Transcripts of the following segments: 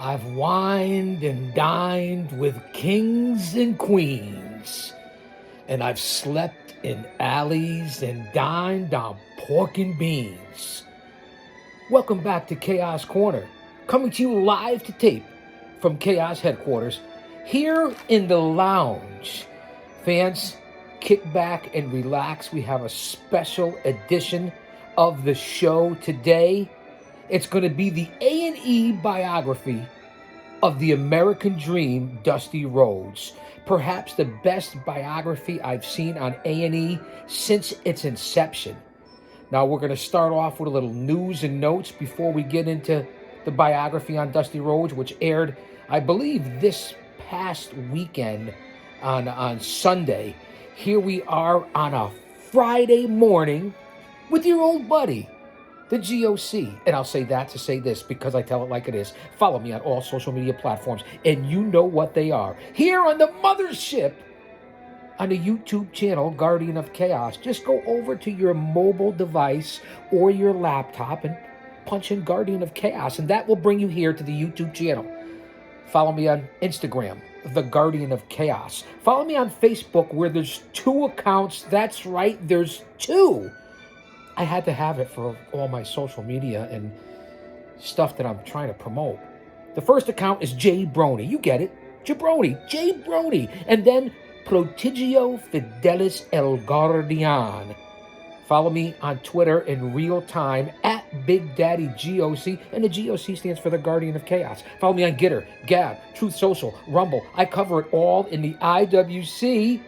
I've wined and dined with kings and queens, and I've slept in alleys and dined on pork and beans. Welcome back to Chaos Corner, coming to you live to tape from Chaos headquarters here in the lounge. Fans, kick back and relax. We have a special edition of the show today. It's going to be the A&E biography of the American Dream, Dusty Rhodes. Perhaps the best biography I've seen on A&E since its inception. Now we're going to start off with a little news and notes before we get into the biography on Dusty Rhodes, which aired, I believe, this past weekend on Sunday. Here we are on a Friday morning with your old buddy, the GOC. And I'll say that to say this because I tell it like it is. Follow me on all social media platforms, and you know what they are. Here on the mothership, on the YouTube channel, Guardian of Chaos. Just go over to your mobile device or your laptop and punch in Guardian of Chaos, and that will bring you here to the YouTube channel. Follow me on Instagram, The Guardian of Chaos. Follow me on Facebook, where there's 2 accounts. That's right, there's 2. I had to have it for all my social media and stuff that I'm trying to promote. The first account is Jay Brony. You get it. Jabroni. Jay Brony. And then Prodigio Fidelis El Guardian. Follow me on Twitter in real time at Big Daddy GOC. And the GOC stands for the Guardian of Chaos. Follow me on Gitter, Gab, Truth Social, Rumble. I cover it all in the IWC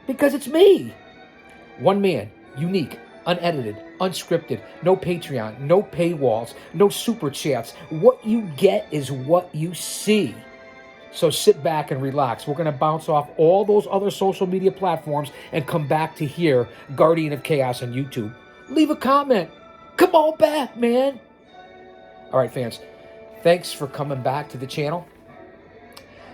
because it's me. One man. Unique, unedited, unscripted, no Patreon, no paywalls, no super chats. What you get is what you see. So sit back and relax. We're going to bounce off all those other social media platforms and come back to here, Guardian of Chaos on YouTube. Leave a comment. Come on back, man. All right, fans. Thanks for coming back to the channel.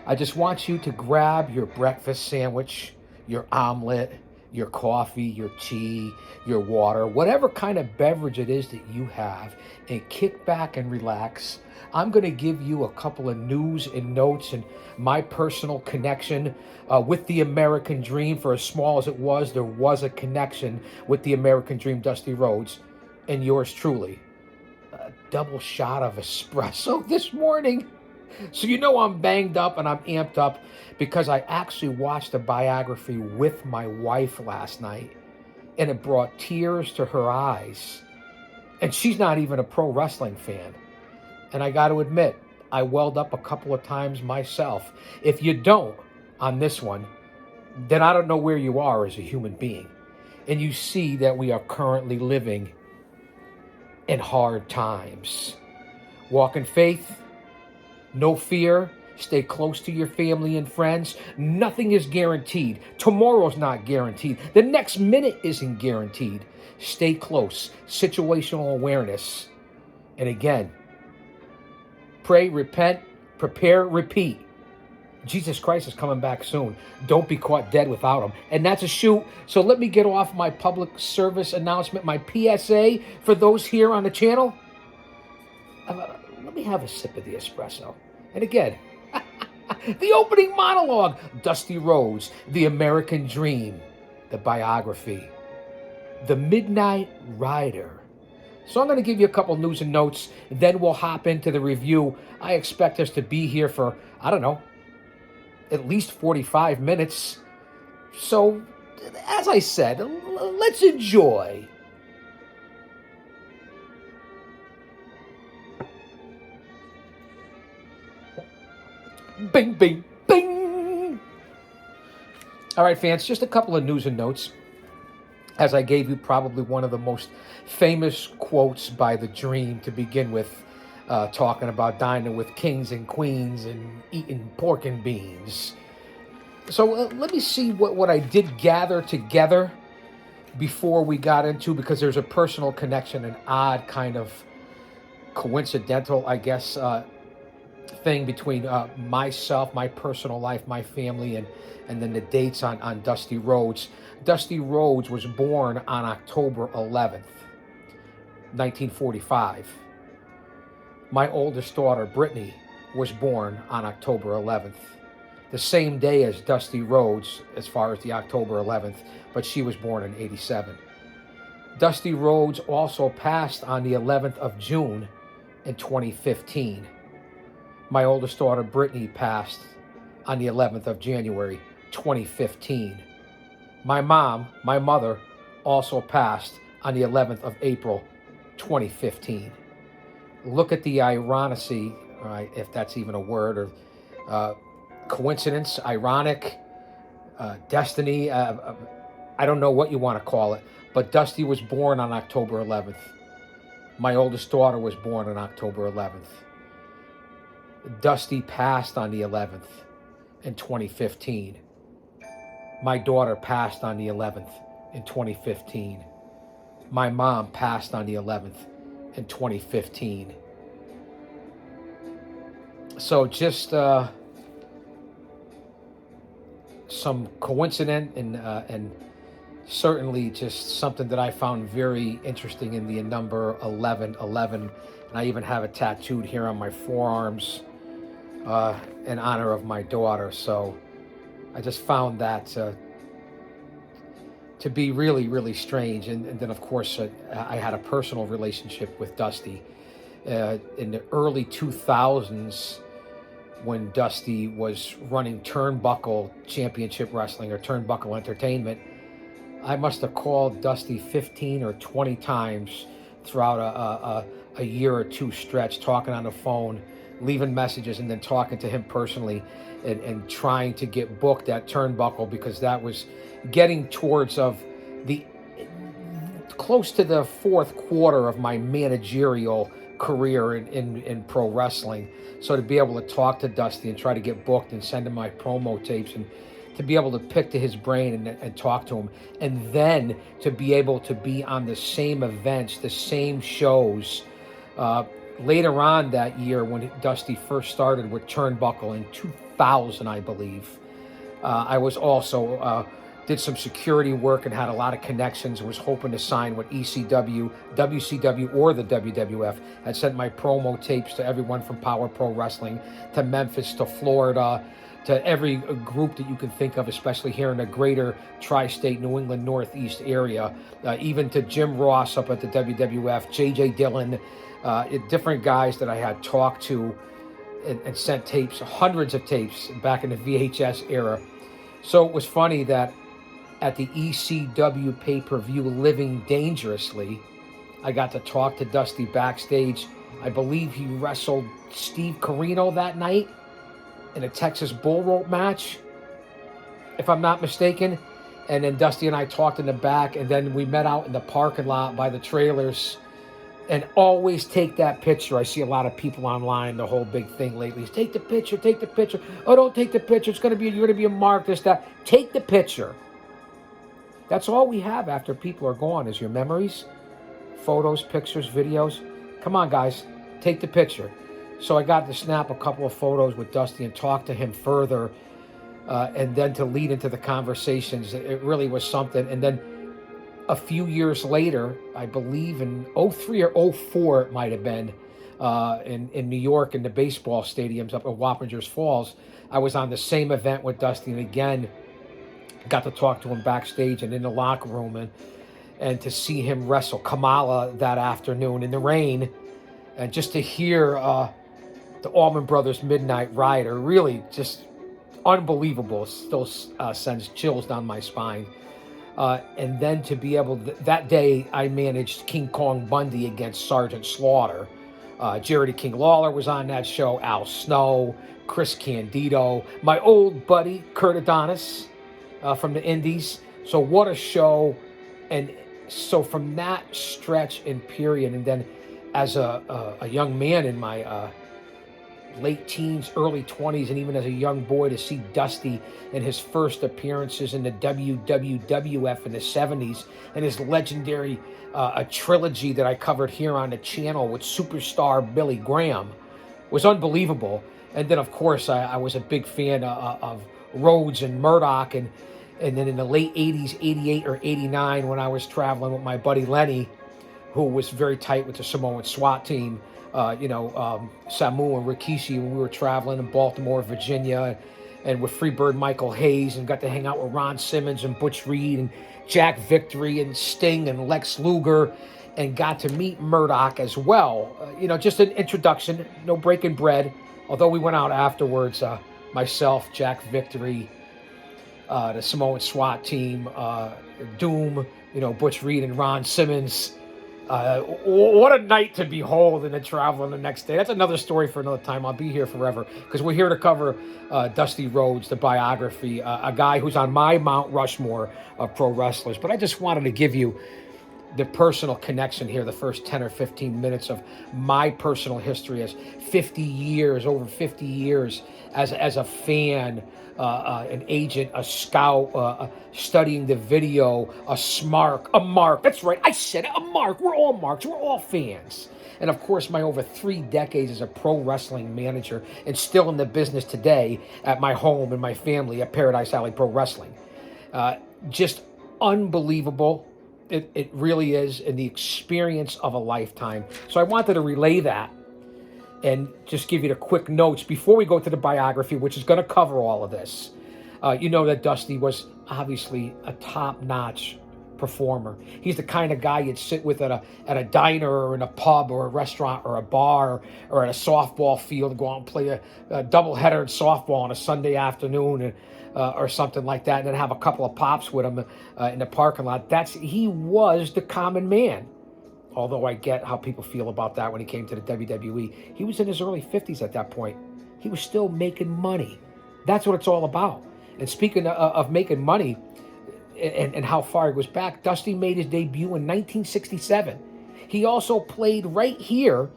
I just want you to grab your breakfast sandwich, your omelet, your coffee, your tea, your water, whatever kind of beverage it is that you have, and kick back and relax. I'm going to give you a couple of news and notes and my personal connection with the American Dream. For as small as it was, there was a connection with the American Dream, Dusty Rhodes, and yours truly. A double shot of espresso this morning. So you know I'm banged up and I'm amped up because I actually watched a biography with my wife last night, and it brought tears to her eyes. And she's not even a pro wrestling fan. And I got to admit, I welled up a couple of times myself. If you don't on this one, then I don't know where you are as a human being. And you see that we are currently living in hard times. Walk in faith. No fear. Stay close to your family and friends. Nothing is guaranteed. Tomorrow's not guaranteed. The next minute isn't guaranteed. Stay close. Situational awareness. And again, pray, repent, prepare, repeat. Jesus Christ is coming back soon. Don't be caught dead without him. And that's a shoot. So let me get off my public service announcement, my PSA for those here on the channel. Let me have a sip of the espresso. And again, the opening monologue, Dusty Rhodes, The American Dream, the biography, The Midnight Rider. So I'm going to give you a couple news and notes, then we'll hop into the review. I expect us to be here for, I don't know, at least 45 minutes. So, as I said, let's enjoy. Bing, bing, bing. All right, fans, just a couple of news and notes. As I gave you probably one of the most famous quotes by the Dream to begin with, talking about dining with kings and queens and eating pork and beans. So let me see what I did gather together before we got into, because there's a personal connection, an odd kind of coincidental, I guess, thing between myself, my personal life, my family, and then the dates on Dusty Rhodes. Dusty Rhodes was born on October 11th, 1945. My oldest daughter, Brittany, was born on October 11th, the same day as Dusty Rhodes, as far as the October 11th, but she was born in '87. Dusty Rhodes also passed on the 11th of June in 2015. My oldest daughter, Brittany, passed on the 11th of January, 2015. My mother, also passed on the 11th of April, 2015. Look at the ironicy, if that's even a word, or coincidence, ironic, destiny. I don't know what you want to call it, but Dusty was born on October 11th. My oldest daughter was born on October 11th. Dusty passed on the 11th in 2015. My daughter passed on the 11th in 2015. My mom passed on the 11th in 2015. So just some coincidence and certainly just something that I found very interesting in the number 1111. And I even have it tattooed here on my forearms in honor of my daughter. So I just found that to be really, really strange. And then, of course, I had a personal relationship with Dusty. In the early 2000s, when Dusty was running Turnbuckle Championship Wrestling or Turnbuckle Entertainment, I must have called Dusty 15 or 20 times throughout a year or two stretch, talking on the phone, leaving messages, and then talking to him personally and trying to get booked at Turnbuckle, because that was getting towards close to the fourth quarter of my managerial career in pro wrestling. So to be able to talk to Dusty and try to get booked and send him my promo tapes, and to be able to pick to his brain and talk to him, and then to be able to be on the same events, the same shows. Later on that year, when Dusty first started with Turnbuckle in 2000, I believe, I was also did some security work and had a lot of connections and was hoping to sign with ECW, WCW, or the WWF. I sent my promo tapes to everyone from Power Pro Wrestling to Memphis to Florida, to every group that you can think of, especially here in the greater tri-state New England Northeast area, even to Jim Ross up at the WWF, JJ Dillon, different guys that I had talked to and sent tapes, hundreds of tapes back in the VHS era. So it was funny that at the ECW pay-per-view Living Dangerously, I got to talk to Dusty backstage. I believe he wrestled Steve Corino that night in a Texas bull rope match, if I'm not mistaken. And then Dusty and I talked in the back, and then we met out in the parking lot by the trailers. And always take that picture. I see a lot of people online, the whole big thing lately is take the picture, take the picture. Oh, don't take the picture. You're going to be a mark, this, that. Take the picture. That's all we have after people are gone, is your memories, photos, pictures, videos. Come on, guys, take the picture. So I got to snap a couple of photos with Dusty and talk to him further, and then to lead into the conversations. It really was something. And then a few years later, I believe in '03 or '04, it might have been, in New York, in the baseball stadiums up at Wappingers Falls, I was on the same event with Dusty, and again, got to talk to him backstage and in the locker room, and to see him wrestle Kamala that afternoon in the rain, and just to hear the Allman Brothers Midnight Rider, really just unbelievable. Still sends chills down my spine. And then to be able to, that day I managed King Kong Bundy against Sergeant Slaughter. Jerry King Lawler was on that show, Al Snow, Chris Candido, my old buddy Kurt Adonis from the Indies. So what a show. And so from that stretch and period, and then as a young man in my late teens, early 20s, and even as a young boy, to see Dusty in his first appearances in the WWF in the 70s, and his legendary a trilogy that I covered here on the channel with superstar Billy Graham was unbelievable. And then, of course, I was a big fan of Rhodes and Murdoch, and then in the late 80s, 88 or 89, when I was traveling with my buddy Lenny, who was very tight with the Samoan SWAT team. Samu and Rikishi, when we were traveling in Baltimore, Virginia, and with Freebird Michael Hayes, and got to hang out with Ron Simmons and Butch Reed and Jack Victory and Sting and Lex Luger, and got to meet Murdoch as well. Just an introduction, no breaking bread. Although we went out afterwards, myself, Jack Victory, the Samoan SWAT team, Doom, Butch Reed and Ron Simmons. What a night to behold, and then traveling the next day. That's another story for another time. I'll be here forever because we're here to cover Dusty Rhodes, the biography, a guy who's on my Mount Rushmore of pro wrestlers. But I just wanted to give you the personal connection here, the first 10 or 15 minutes of my personal history as over 50 years as a fan, an agent, a scout, studying the video, a mark. That's right, I said it, a mark. We're all marks. We're all fans. And of course, my over 3 decades as a pro wrestling manager and still in the business today at my home and my family at Paradise Alley Pro Wrestling. Just unbelievable. It really is, and the experience of a lifetime. So I wanted to relay that and just give you the quick notes before we go to the biography, which is going to cover all of this. That Dusty was obviously a top-notch performer. He's the kind of guy you'd sit with at a diner or in a pub or a restaurant or a bar or at a softball field, go out and play a doubleheader in softball on a Sunday afternoon or something like that, and then have a couple of pops with him in the parking lot. He was the common man. Although I get how people feel about that when he came to the WWE. He was in his early 50s at that point. He was still making money. That's what it's all about. And speaking of making money and how far he was back, Dusty made his debut in 1967. He also played right here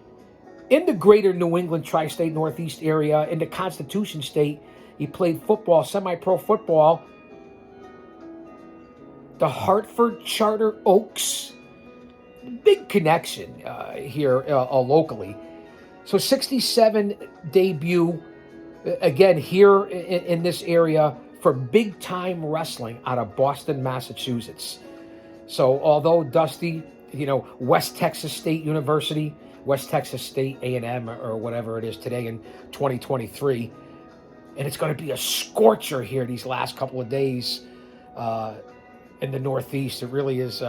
in the greater New England tri-state Northeast area, in the Constitution State. He played football, semi-pro football. The Hartford Charter Oaks. Big connection here locally. So 67 debut, again, here in this area for big-time wrestling out of Boston, Massachusetts. So although Dusty, West Texas State University, West Texas State A&M or whatever it is today in 2023, and it's going to be a scorcher here these last couple of days in the Northeast. It really is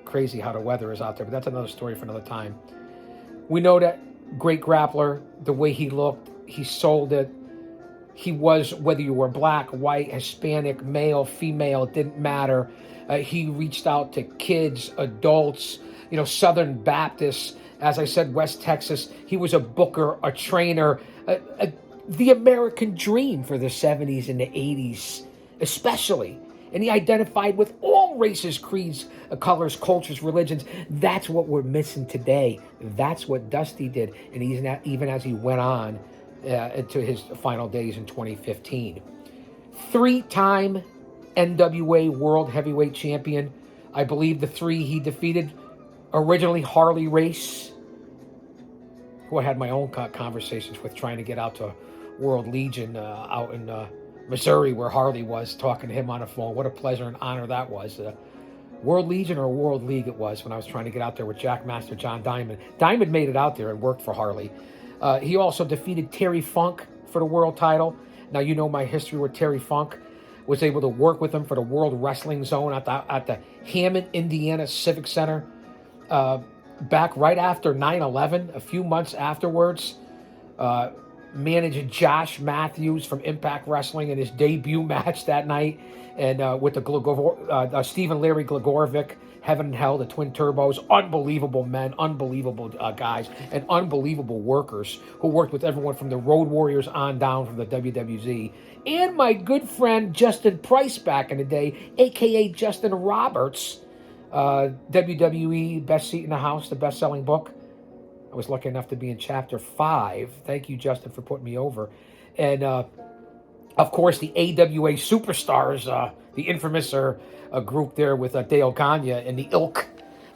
crazy how the weather is out there, but that's another story for another time. We know that great grappler, the way he looked, he sold it. He was, whether you were black, white, Hispanic, male, female, it didn't matter. He reached out to kids, adults, Southern Baptists. As I said, West Texas. He was a booker, a trainer, the American dream for the 70s and the 80s, especially. And he identified with all races, creeds, colors, cultures, religions. That's what we're missing today. That's what Dusty did. And he's not, even as he went on to his final days in 2015. 3-time NWA World Heavyweight Champion. I believe the 3 he defeated, originally Harley Race, who I had my own conversations with, trying to get out to World Legion out in Missouri, where Harley was, talking to him on the phone. What a pleasure and honor that was. World Legion or World League it was when I was trying to get out there with Jack Master John Diamond. Diamond made it out there and worked for Harley. He also defeated Terry Funk for the world title. Now, you know my history with Terry Funk. Was able to work with him for the World Wrestling Zone at the Hammond, Indiana Civic Center back right after 9/11, a few months afterwards. Managed Josh Matthews from Impact Wrestling in his debut match that night, and with the Stephen Larry Gligorovic, Heaven and Hell, the Twin Turbos. Unbelievable men, unbelievable guys, and unbelievable workers who worked with everyone from the Road Warriors on down from the WWZ. And my good friend Justin Price back in the day, a.k.a. Justin Roberts, WWE Best Seat in the House, the best-selling book. I was lucky enough to be in Chapter 5. Thank you, Justin, for putting me over. And, of course, the AWA Superstars, the infamous group there with Dale Gagne and the Ilk.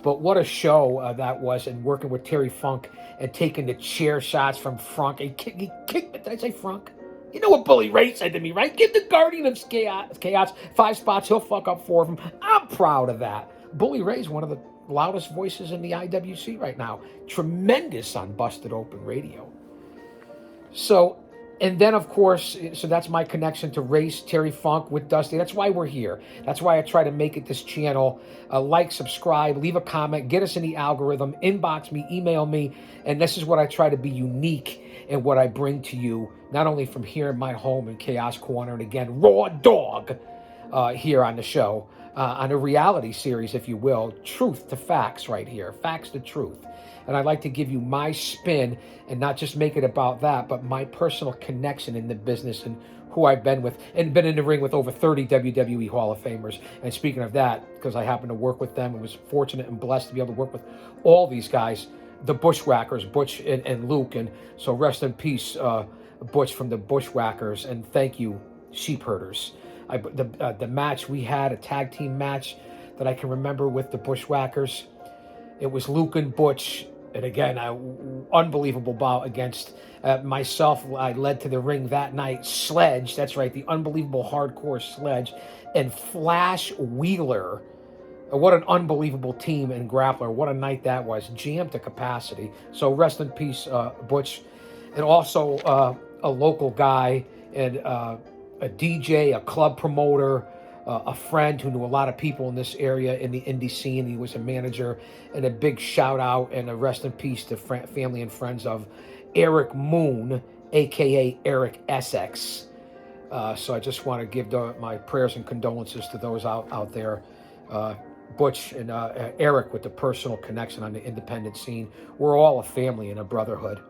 But what a show that was, and working with Terry Funk and taking the chair shots from Funk. He kicked, did I say Funk? You know what Bully Ray said to me, right? Give the Guardian of Chaos 5 spots. He'll fuck up 4 of them. I'm proud of that. Bully Ray's one of the loudest voices in the IWC right now. Tremendous on Busted Open Radio. So, and then of course, so that's my connection to race, Terry Funk with Dusty. That's why we're here. That's why I try to make it this channel. Like, subscribe, leave a comment, get us in the algorithm, inbox me, email me. And this is what I try to be unique in what I bring to you, not only from here in my home in Chaos Corner, and again, Raw Dog here on the show, on a reality series, if you will, truth to facts right here, facts to truth. And I'd like to give you my spin and not just make it about that, but my personal connection in the business and who I've been with, and been in the ring with over 30 WWE Hall of Famers. And speaking of that, because I happen to work with them, I was fortunate and blessed to be able to work with all these guys, the Bushwhackers, Butch and Luke. And so rest in peace, Butch from the Bushwhackers. And thank you, Sheep Herders. The match we had, a tag team match that I can remember with the Bushwhackers, it was Luke and Butch. And again, unbelievable bout against myself. I led to the ring that night. Sledge, that's right, the unbelievable hardcore Sledge, and Flash Wheeler. What an unbelievable team and grappler. What a night that was. Jammed to capacity. So rest in peace, Butch. And also a local guy and a DJ, a club promoter, a friend who knew a lot of people in this area in the indie scene. He was a manager. And a big shout out and a rest in peace to family and friends of Eric Moon, a.k.a. Eric Essex. So I just want to give my prayers and condolences to those out there. Butch and Eric with the personal connection on the independent scene. We're all a family and a brotherhood.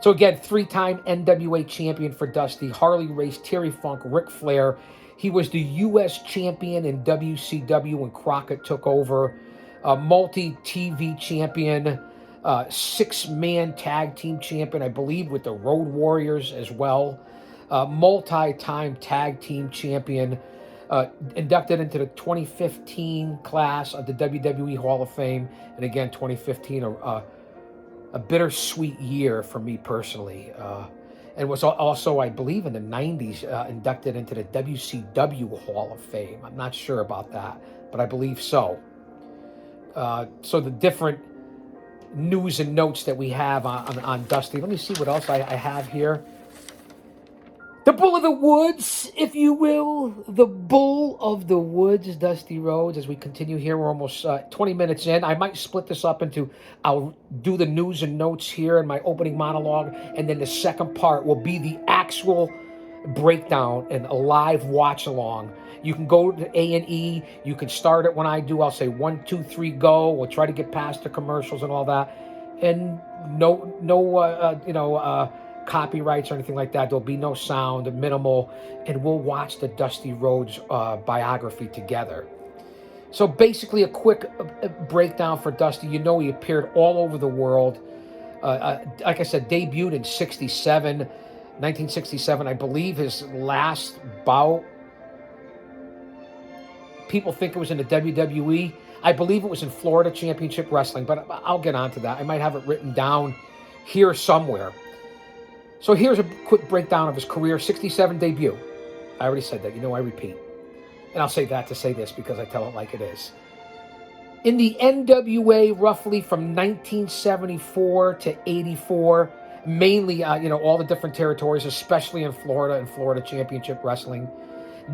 So again, 3-time NWA champion for Dusty, Harley Race, Terry Funk, Ric Flair. He was the U.S. champion in WCW when Crockett took over. Multi-TV champion, 6-man tag team champion, I believe, with the Road Warriors as well. Multi-time tag team champion, inducted into the 2015 class of the WWE Hall of Fame. And again, 2015, a bittersweet year for me personally. And was also, I believe, in the 90s, inducted into the WCW Hall of Fame. I'm not sure about that, but I believe so. So the different news and notes that we have on Dusty. Let me see what else I have here. The Bull of the Woods, if you will. The Bull of the Woods, Dusty Rhodes. As we continue here, we're almost 20 minutes in. I might split this up into, I'll do the news and notes here in my opening monologue, and then the second part will be the actual breakdown and a live watch along. You can go to A&E. You can start it when I do. I'll say 1, 2, 3, go. We'll try to get past the commercials and all that. And no copyrights or anything like that. There'll be no sound, minimal, and we'll watch the Dusty Rhodes biography together. So basically a quick breakdown for Dusty. You know, he appeared all over the world. Like I said, debuted in 1967. I believe his last bout, people think it was in the WWE. I believe it was in Florida Championship Wrestling, but I'll get onto that. I might have it written down here somewhere. So here's a quick breakdown of his career. 67 debut. I already said that. I repeat. And I'll say that to say this because I tell it like it is. In the NWA, roughly from 1974 to 84, mainly, all the different territories, especially in Florida and Florida Championship Wrestling.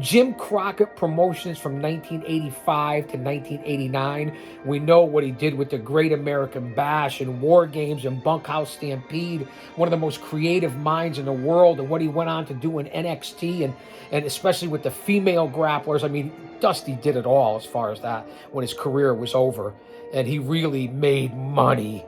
Jim Crockett Promotions from 1985 to 1989. We know what he did with the Great American Bash and War Games and Bunkhouse Stampede, one of the most creative minds in the world, and what he went on to do in NXT and especially with the female grapplers. I mean, Dusty did it all as far as that when his career was over, and he really made money.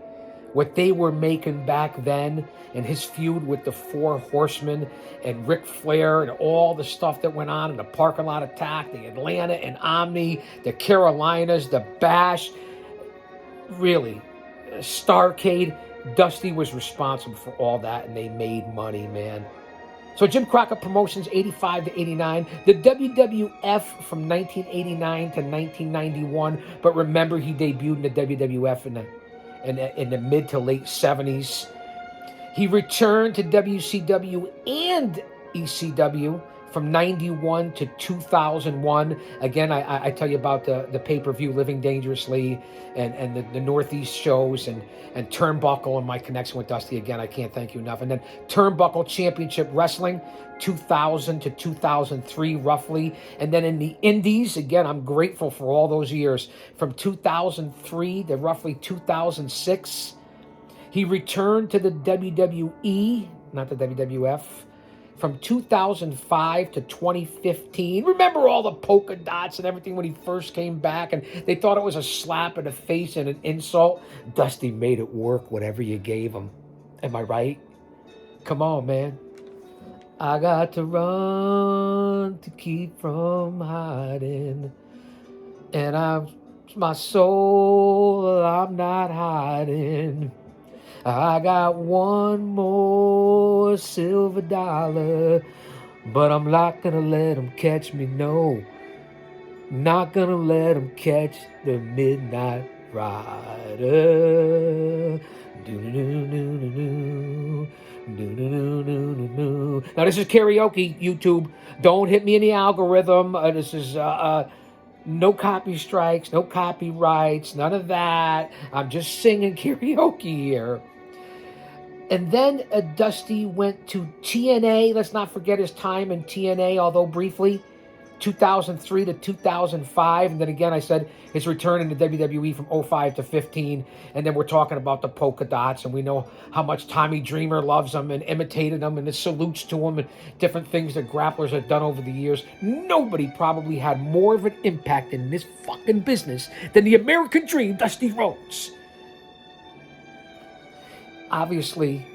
What they were making back then, and his feud with the Four Horsemen and Ric Flair and all the stuff that went on in the parking lot attack, the Atlanta and Omni, the Carolinas, the Bash, really, Starrcade. Dusty was responsible for all that, and they made money, man. So Jim Crockett Promotions, 85 to 89. The WWF from 1989 to 1991. But remember, he debuted in the WWF in the mid to late 70s. He returned to WCW and ECW from from 91 to 2001. Again, I tell you about the pay-per-view Living Dangerously and the Northeast shows and Turnbuckle and my connection with Dusty. Again, I can't thank you enough. And then Turnbuckle Championship Wrestling, 2000 to 2003 roughly. And then in the Indies, again, I'm grateful for all those years, from 2003 to roughly 2006. He returned to the WWE, not the WWF, from 2005 to 2015. Remember all the polka dots and everything when he first came back, and they thought it was a slap in the face and an insult? Dusty made it work, whatever you gave him. Am I right? Come on, man. I got to run to keep from hiding, and my soul, I'm not hiding. I got one more silver dollar, but I'm not gonna let them catch me, no. Not gonna let them catch the Midnight Rider. Do-do-do-do-do-do. Do-do-do-do-do-do. Now, this is karaoke, YouTube. Don't hit me in the algorithm. This is no copy strikes, no copyrights, none of that. I'm just singing karaoke here. And then Dusty went to TNA. Let's not forget his time in TNA, although briefly, 2003 to 2005. And then again, I said his return in the WWE from 05 to 15. And then we're talking about the polka dots, and we know how much Tommy Dreamer loves him and imitated him, and the salutes to him and different things that grapplers have done over the years. Nobody probably had more of an impact in this fucking business than the American Dream, Dusty Rhodes. Obviously,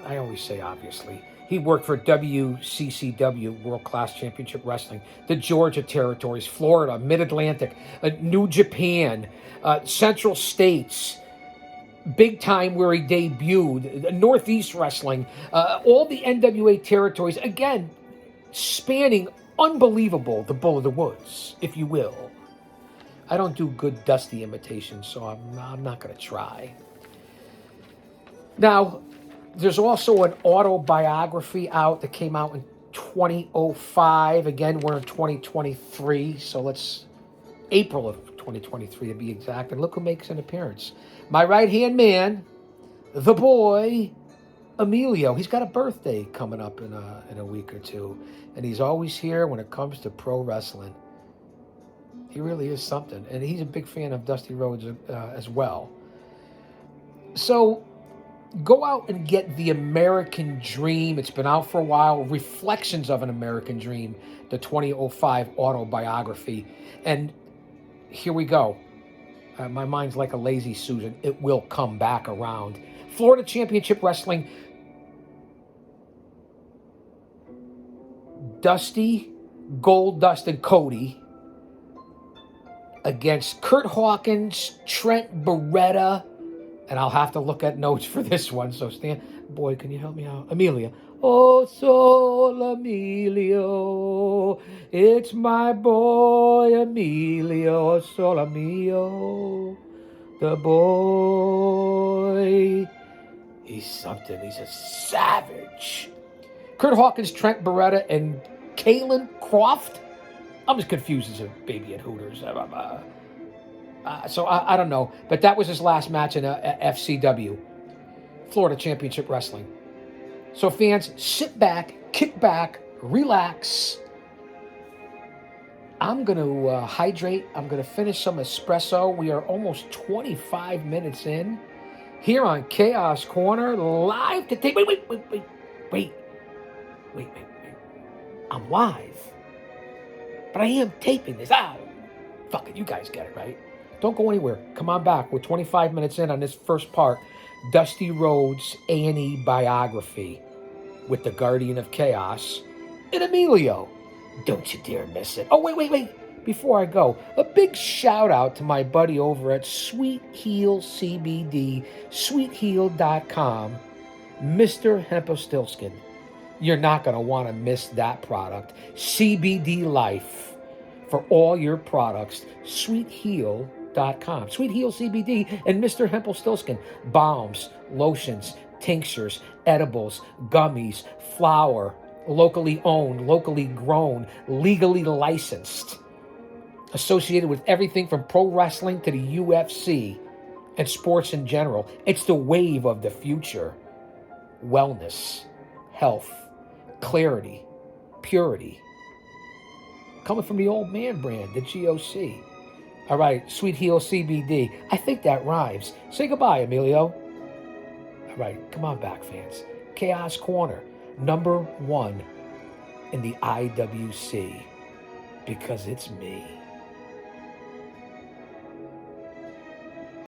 I always say obviously, he worked for WCCW, World Class Championship Wrestling, the Georgia Territories, Florida, Mid-Atlantic, New Japan, Central States, big time where he debuted, Northeast Wrestling, all the NWA territories, again, spanning unbelievable the Bull of the Woods, if you will. I don't do good Dusty imitations, so I'm not going to try. Now, there's also an autobiography out that came out in 2005. Again, we're in 2023, so April of 2023 to be exact. And look who makes an appearance. My right-hand man, the boy, Emilio. He's got a birthday coming up in a week or two. And he's always here when it comes to pro wrestling. He really is something. And he's a big fan of Dusty Rhodes as well. So go out and get The American Dream. It's been out for a while. Reflections of an American Dream, the 2005 autobiography. And here we go. My mind's like a lazy Susan. It will come back around. Florida Championship Wrestling. Dusty, Goldust, and Cody against Kurt Hawkins, Trent Beretta, and I'll have to look at notes for this one. So Stan, boy, can you help me out? Amelia. Oh, Sol Emilio, it's my boy Emilio, Sol Emilio, the boy. He's something. He's a savage. Kurt Hawkins, Trent Beretta, and Kalen Croft. I'm as confused as a baby at Hooters. So I don't know. But that was his last match in FCW, Florida Championship Wrestling. So fans, sit back, kick back, relax. I'm going to hydrate. I'm going to finish some espresso. We are almost 25 minutes in here on Chaos Corner, live to tape. Wait. I'm live. But I am taping this. Fuck it. You guys get it, right? Don't go anywhere. Come on back. We're 25 minutes in on this first part. Dusty Rhodes A&E biography with the Guardian of Chaos and Emilio. Don't you dare miss it. Oh, wait. Before I go, a big shout out to my buddy over at Sweet Heel CBD, sweetheel.com, Mr. Hempelstiltskin. You're not going to want to miss that product. CBD Life for all your products. SweetHeal.com. Sweet Heel CBD and Mr. Hempelstiltskin. Balms, lotions, tinctures, edibles, gummies, flour, locally owned, locally grown, legally licensed, associated with everything from pro wrestling to the UFC and sports in general. It's the wave of the future. Wellness, health, clarity, purity. Coming from the old man brand, the GOC. All right, Sweet Heel CBD. I think that rhymes. Say goodbye, Emilio. All right, come on back, fans. Chaos Corner, #1 in the IWC, because it's me.